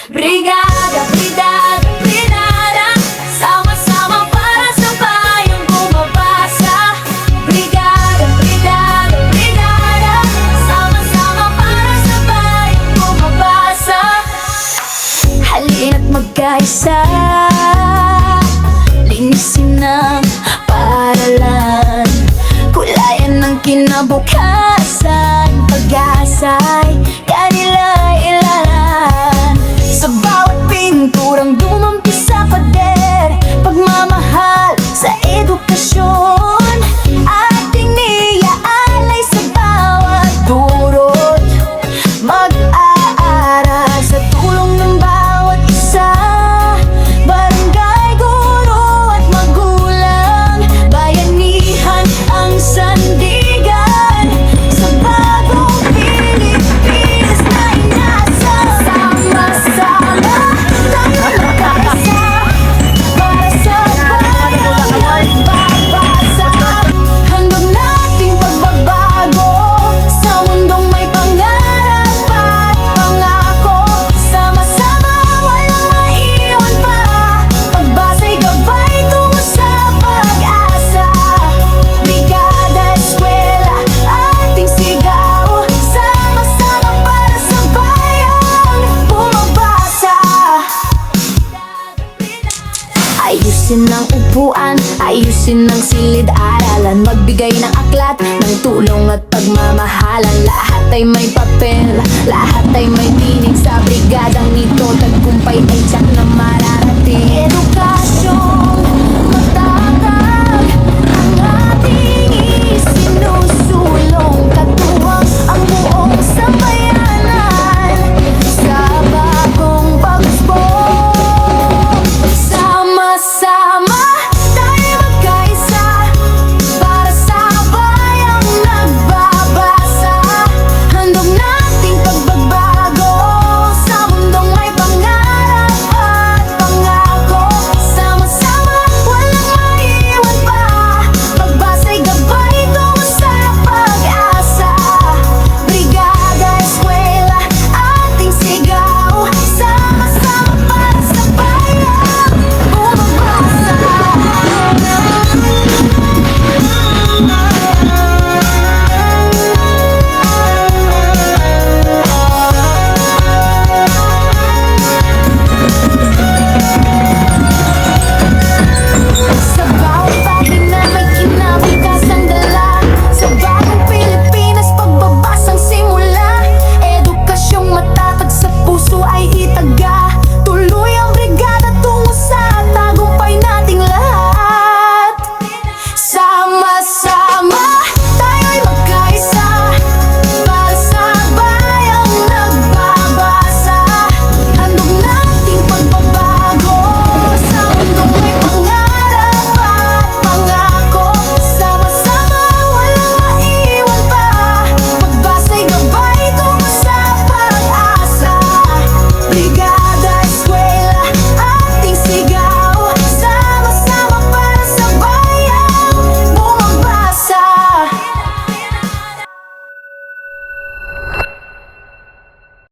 Brigada, brigada, brigada, sama-sama para sa bayang bumabasa. Brigada, brigada, brigada, sama-sama para sa bayang bumabasa. Halina't magkaisa, linisin ang paaralan, kulayan ng kinabukasan. Pag-asa'y kanila'y ilalan, sa bawat pinturang dumampi sa pader. Pagmamahal sa edukasyon, ating niaalay sa bawat durot. Mag-aaral sa tulong ng bawat isa, barangay, guro at magulang. Bayanihan ang sandigan sa bagong Pilipinas na inasa. Sama-sama tayo magkaisa para sa bayang nagbabasa. Handog nating pagbabago sa mundong may pangarap at pangako. Sama-sama walang maiwan pa, pagbasa'y gabay tungo sa pag-asa. Brigada, eskwela, ating sigaw, sama-sama para sa bayang bumabasa. Ayusin ang upuan, ayusin ang silid-aralan, magbigay ng aklat, ng tulong at pagmamahalan. Lahat ay may papel, lahat ay may tinig sa brigadang